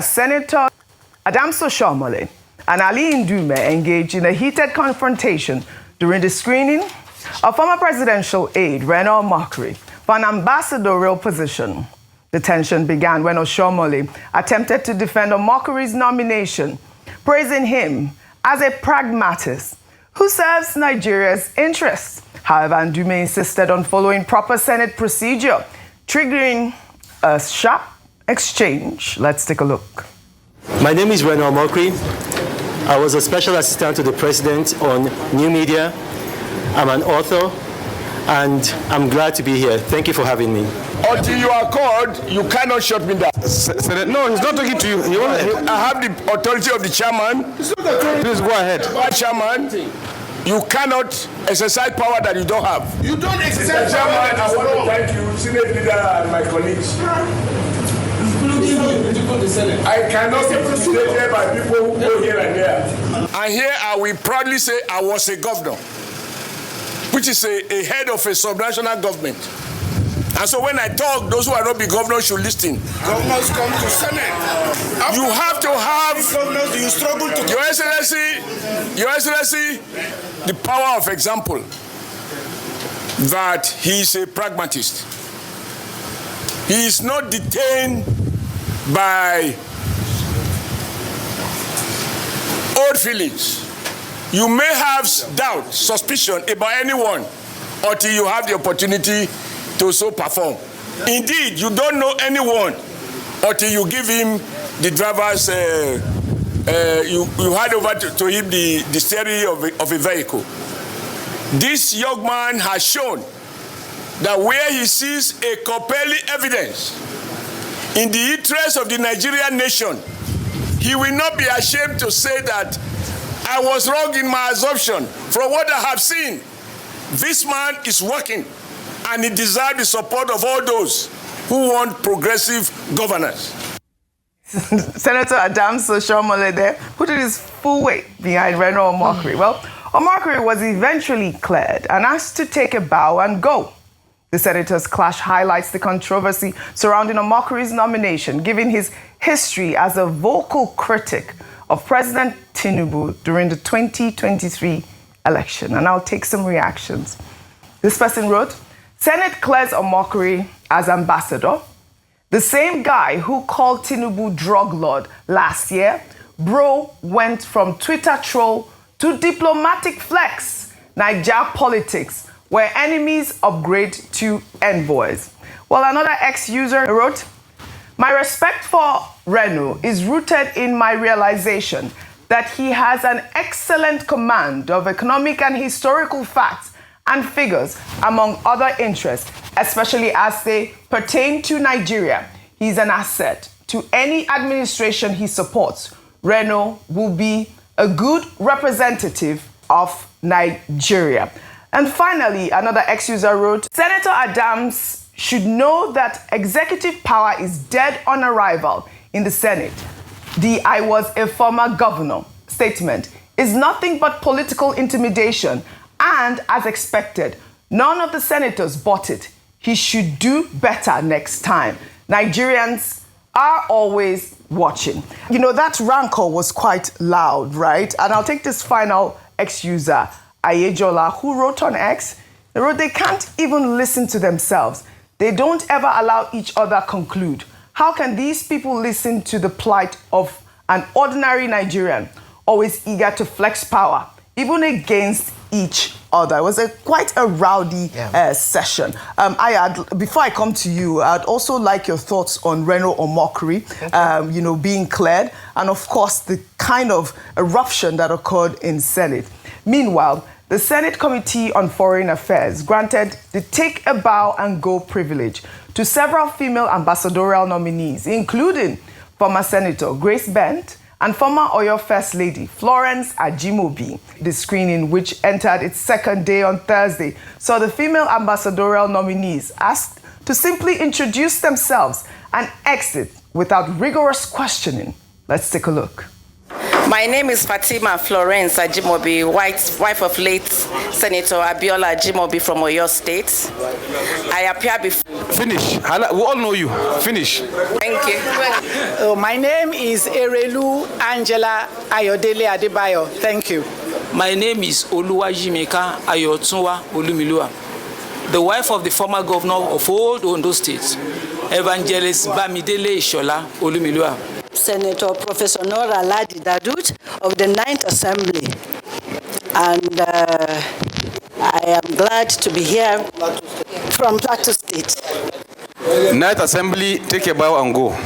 Senator Adams Oseni and Ali Ndume engaged in a heated confrontation during the screening of former presidential aide Reno Omokri for an ambassadorial position. The tension began when Oseni attempted to defend Omokri's nomination, praising him as a pragmatist who serves Nigeria's interests. However, Ndume insisted on following proper Senate procedure, triggering a sharp exchange. Let's take a look. My name is Reno Omokri. I was a special assistant to the president on new media. I'm an author, and I'm glad to be here. Thank you for having me. Until you are called, you cannot shut me down. No, he's not talking to you. I have the authority of the chairman. Please go ahead. Chairman, you cannot exercise power that you don't have. You don't exercise power. Chairman, I want to thank you, Senate leader and my colleagues. I cannot be intimidated by people who go here and there. And here I will proudly say I was a governor, which is a head of a subnational government. And so when I talk, those who are not be governors should listen. Governors come to Senate. You have to have, governors, you struggle to... Your Excellency, the power of example that he is a pragmatist. He is not detained by old feelings. You may have doubt, suspicion about anyone until you have the opportunity to so perform. Indeed, you don't know anyone until you give him the driver's, you hand over to him the steering of a vehicle. This young man has shown that where he sees a compelling evidence in the interest of the Nigerian nation, he will not be ashamed to say that I was wrong in my assumption. From what I have seen, this man is working, and he deserves the support of all those who want progressive governance. Senator Adams Oseni there put his full weight behind Reno Omokri. Well, Omokri was eventually cleared and asked to take a bow and go. The senators' clash highlights the controversy surrounding Omokri's nomination, given his history as a vocal critic of President Tinubu during the 2023 election. And I'll take some reactions. This person wrote, Senate clears Omokri as ambassador. The same guy who called Tinubu drug lord last year, Bl0w went from Twitter troll to diplomatic flex. Naija politics, where enemies upgrade to envoys. Well, another ex-user wrote, my respect for Reno is rooted in my realization that he has an excellent command of economic and historical facts and figures, among other interests, especially as they pertain to Nigeria. He's an asset to any administration he supports. Reno will be a good representative of Nigeria. And finally, another ex-user wrote, Senator Adams should know that executive power is dead on arrival in the Senate. The I was a former governor statement is nothing but political intimidation. And as expected, none of the senators bought it. He should do better next time. Nigerians are always watching. You know, that rancor was quite loud, right? And I'll take this final ex-user, Ayejola, who wrote on X, they wrote they can't even listen to themselves. They don't ever allow each other conclude. How can these people listen to the plight of an ordinary Nigerian, always eager to flex power, even against each other? It was quite a rowdy session. Before I come to you, I'd also like your thoughts on Reno Omokri, you know, being cleared, and of course the kind of eruption that occurred in Senate. Meanwhile, the Senate Committee on Foreign Affairs granted the take a bow and go privilege to several female ambassadorial nominees, including former Senator Grace Bent and former Oyo First Lady Florence Ajimobi. The screening, which entered its second day on Thursday, saw the female ambassadorial nominees asked to simply introduce themselves and exit without rigorous questioning. Let's take a look. My name is Fatima Florence Ajimobi, wife of late Senator Abiola Ajimobi from Oyo State. I appear before... Finish. We all know you. Finish. Thank you. My name is Erelu Angela Ayodele Adebayo. Thank you. My name is Oluwajimeka Ayotunwa Olumilua, the wife of the former governor of Old Ondo State, Evangelist Bamidele Ishola Olumilua. Senator Professor Nora Ladi Dadut of the 9th Assembly. And I am glad to be here from Plateau State. 9th Assembly, take a bow and go.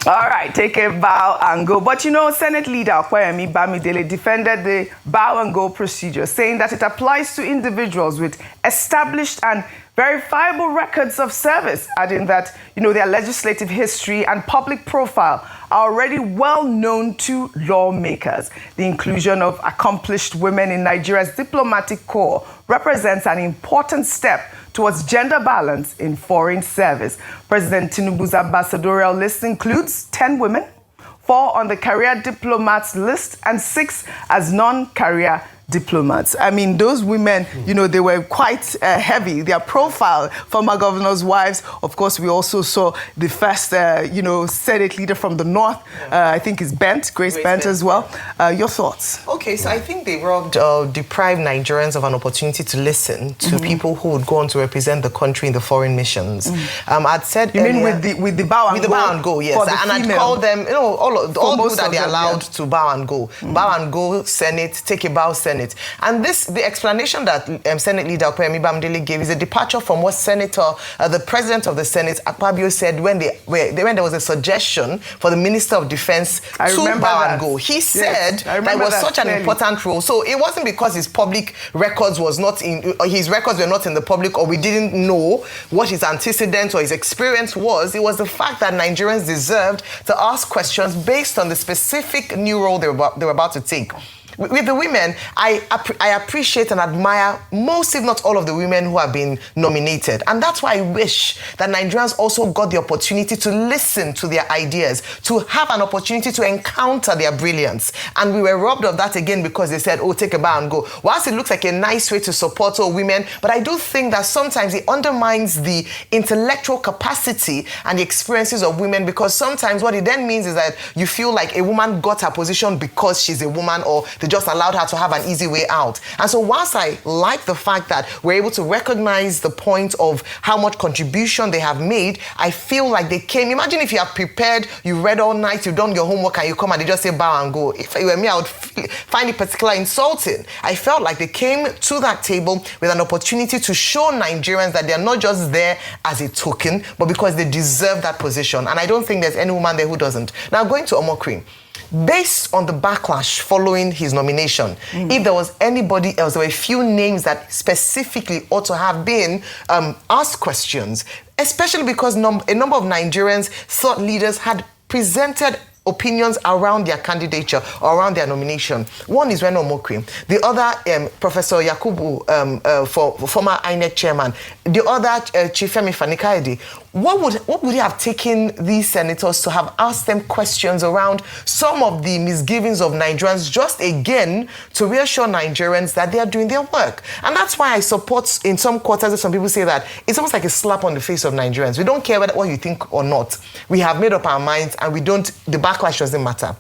All right, take a bow and go. But you know, Senate Leader Okoyemi Bamidele defended the bow and go procedure, saying that it applies to individuals with established and verifiable records of service, adding that, you know, their legislative history and public profile are already well known to lawmakers. The inclusion of accomplished women in Nigeria's diplomatic corps represents an important step towards gender balance in foreign service. President Tinubu's ambassadorial list includes 10 women, 4 on the career diplomats list, and 6 as non-career diplomats. I mean, those women, you know, they were quite heavy. Their profile, former governors' wives. Of course, we also saw the first, you know, Senate leader from the North. I think it's Grace Bent as well. Your thoughts? Okay, so I think they deprived Nigerians of an opportunity to listen to people who would go on to represent the country in the foreign missions. I'd said you mean with the bow and go? With the bow and go, yes. And I'd call them, you know, all those that they're allowed to bow and go. Bow and go, Senate, take a bow, Senate. And the explanation that Senate Leader Okoyemi Bamidele gave is a departure from what the President of the Senate, Akpabio, said when there was a suggestion for the Minister of Defense to bow and go. He said that it was such an important role. So it wasn't because his public records his records were not in the public, or we didn't know what his antecedent or his experience was. It was the fact that Nigerians deserved to ask questions based on the specific new role they were about to take. With the women, I appreciate and admire most, if not all, of the women who have been nominated. And that's why I wish that Nigerians also got the opportunity to listen to their ideas, to have an opportunity to encounter their brilliance. And we were robbed of that again because they said, oh, take a bow and go. Whilst it looks like a nice way to support all women, but I do think that sometimes it undermines the intellectual capacity and the experiences of women, because sometimes what it then means is that you feel like a woman got her position because she's a woman, or they just allowed her to have an easy way out. And so whilst I like the fact that we're able to recognize the point of how much contribution they have made, I feel like they came. Imagine if you have prepared, you read all night, you've done your homework, and you come and they just say bow and go. If it were me, I would find it particularly insulting. I felt like they came to that table with an opportunity to show Nigerians that they're not just there as a token, but because they deserve that position. And I don't think there's any woman there who doesn't. Now, going to Omokri. Based on the backlash following his nomination, if there was anybody else, there were a few names that specifically ought to have been asked questions, especially because a number of Nigerians, thought leaders, had presented opinions around their candidature or around their nomination. One is Reno Omokri. The other, Professor Yakubu, former INEC chairman. The other, Chief Femi Fani-Kayode. What would it have taken these senators to have asked them questions around some of the misgivings of Nigerians, just again to reassure Nigerians that they are doing their work? And that's why I support, in some quarters, some people say that it's almost like a slap on the face of Nigerians. We don't care what you think or not. We have made up our minds, and the backlash doesn't matter.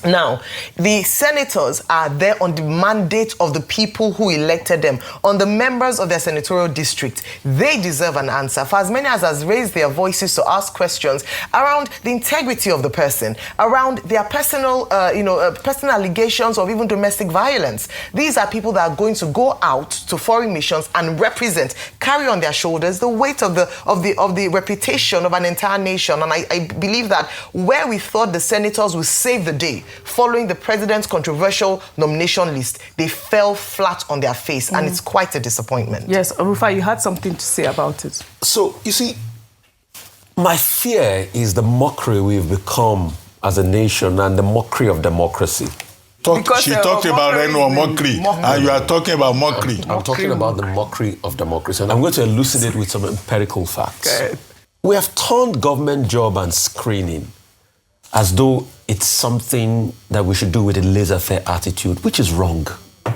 Now, the senators are there on the mandate of the people who elected them, on the members of their senatorial district. They deserve an answer. For as many as has raised their voices to ask questions around the integrity of the person, around their personal, personal allegations of even domestic violence. These are people that are going to go out to foreign missions and represent, carry on their shoulders the weight of the reputation of an entire nation. And I believe that where we thought the senators would save the day, following the president's controversial nomination list, they fell flat on their face, and it's quite a disappointment. Yes, Rufai, you had something to say about it. So, you see, my fear is the mockery we've become as a nation and the mockery of democracy. She talked about Reno Omokri, and you are talking about mockery. I'm talking about the mockery of democracy, and I'm going to elucidate with some empirical facts. Okay. We have turned government job and screening as though it's something that we should do with a laissez-faire attitude, which is wrong.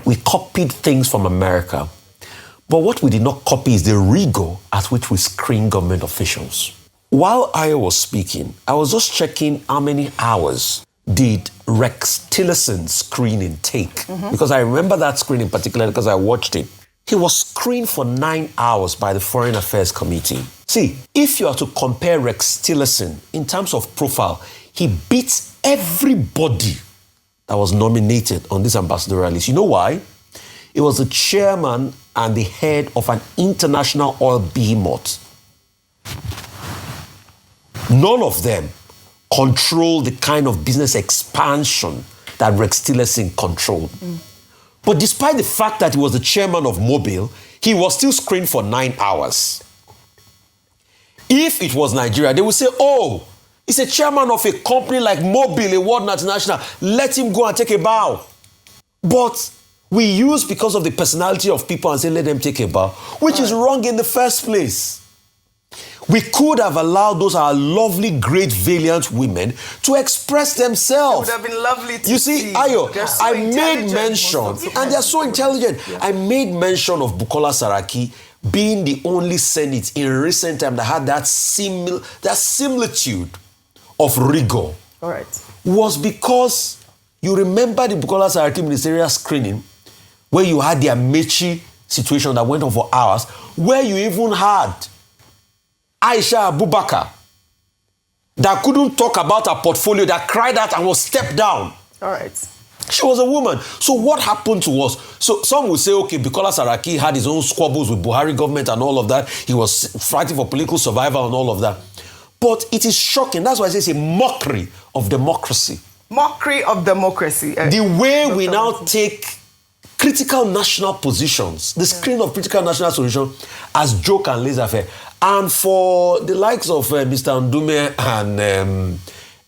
We copied things from America. But what we did not copy is the rigor at which we screen government officials. While Ayo was speaking, I was just checking how many hours did Rex Tillerson's screening take. Because I remember that screening particularly because I watched it. He was screened for 9 hours by the Foreign Affairs Committee. See, if you are to compare Rex Tillerson in terms of profile, he beats everybody that was nominated on this ambassadorial list. You know why? It was the chairman and the head of an international oil behemoth. None of them control the kind of business expansion that Rex Tillerson controlled. But despite the fact that he was the chairman of Mobil, he was still screened for 9 hours. If it was Nigeria, they would say, oh, he's a chairman of a company like Mobil, a world multinational. Let him go and take a bow. But we use because of the personality of people and say, let them take a bow, which is wrong in the first place. We could have allowed those our lovely, great, valiant women to express themselves. It would have been lovely to You see, Ayo, so I made mention, and they're so intelligent. Yeah. I made mention of Bukola Saraki being the only Senate in recent time that had that similitude of rigor. All right. Was because you remember the Bukola Saraki ministerial screening where you had the Amechi situation that went on for hours, where you even had Aisha Abubakar that couldn't talk about her portfolio, that cried out and was stepped down. All right. She was a woman. So what happened to us? So some will say, okay, Bukola Saraki had his own squabbles with Buhari government and all of that. He was fighting for political survival and all of that. But it is shocking. That's why I say it's a mockery of democracy. Mockery of democracy. The way we now take critical national positions, the screen of critical national solution as joke and laissez-faire. And for the likes of Mr. Ndume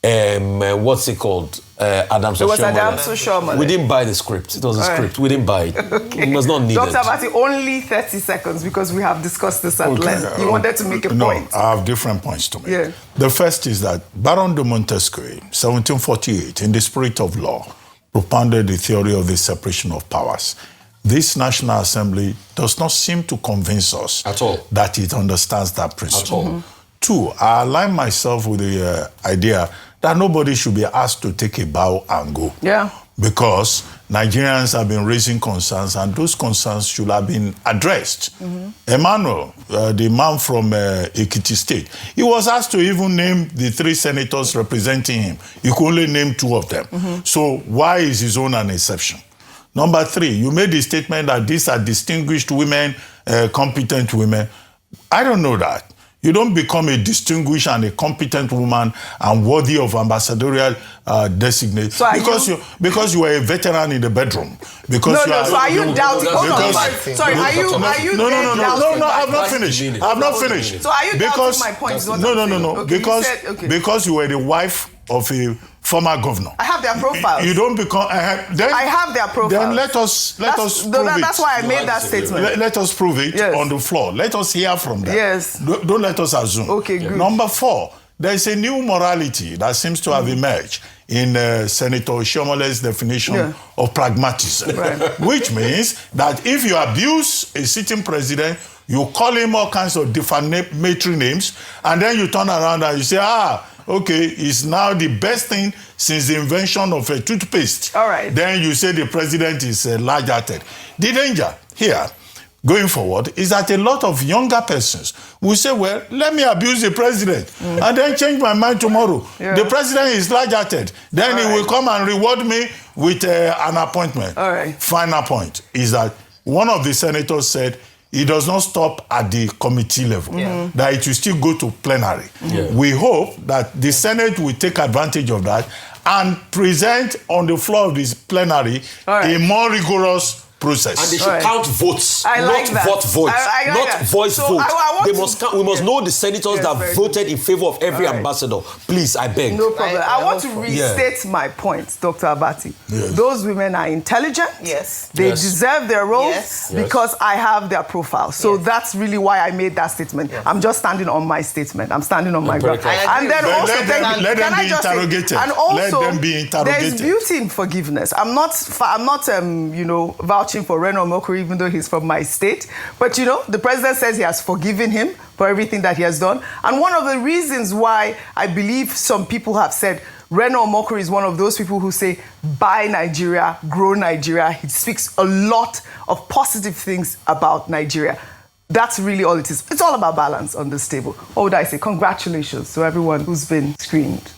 and what's it called? Adam Soshomole. It was Adam Soshomole. We didn't buy the script. It was a script. We didn't buy it. Okay. It was not needed. Dr. Abati, only 30 seconds because we have discussed this at length. You wanted to make a point. No, I have different points to make. Yeah. The first is that Baron de Montesquieu, 1748, in the spirit of law, propounded the theory of the separation of powers. This National Assembly does not seem to convince us at all that it understands that principle. At all. Two, I align myself with the idea that nobody should be asked to take a bow and go. Yeah. Because Nigerians have been raising concerns and those concerns should have been addressed. Emmanuel, the man from Ekiti State, he was asked to even name the 3 senators representing him. He could only name 2 of them. So why is his own an exception? Number 3, you made the statement that these are distinguished women, competent women. I don't know that. You don't become a distinguished and a competent woman and worthy of ambassadorial designate so because you are a veteran in the bedroom. Because so are you doubting? Sorry, are you No, I've not finished. I've not finished. So are you doubting my point? No. Okay, because you were the wife of a former governor. I have their profiles. You don't become. I have their profiles. Then let us prove it. That's why I made that statement. Let us prove it on the floor. Let us hear from them. Yes. Don't let us assume. Okay, good. Number 4, there is a new morality that seems to have emerged in Senator Oshomole's definition of pragmatism, which means that if you abuse a sitting president, you call him all kinds of defamatory names, and then you turn around and you say, okay, it's now the best thing since the invention of a toothpaste. All right. Then you say the president is large-hearted. The danger here, going forward, is that a lot of younger persons will say, well, let me abuse the president and then change my mind tomorrow. Yeah. The president is large-hearted. Then he will come and reward me with an appointment. All right. Final point is that one of the senators said, it does not stop at the committee level, that it will still go to plenary. We hope that the Senate will take advantage of that and present on the floor of this plenary a more rigorous process. And they should count votes, I not like that. vote votes, I like not that. voice So vote. I They must count, we must know the senators that voted in favor of every ambassador. Please, I beg. No problem. I want to restate my point, Dr. Abati. Yes. Those women are intelligent. Yes. They deserve their roles Yes. because I have their profile. So that's really why I made that statement. I'm just standing on my statement. I'm standing on my ground. And then also, let them be interrogated. And also, let them be interrogated. there's beauty in forgiveness. I'm not vouching for Reno Omokri, even though he's from my state. But, the president says he has forgiven him for everything that he has done. And one of the reasons why I believe some people have said Reno Omokri is one of those people who say, buy Nigeria, grow Nigeria. He speaks a lot of positive things about Nigeria. That's really all it is. It's all about balance on this table. What would I say? Congratulations to everyone who's been screened.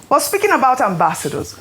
Well, speaking about ambassadors,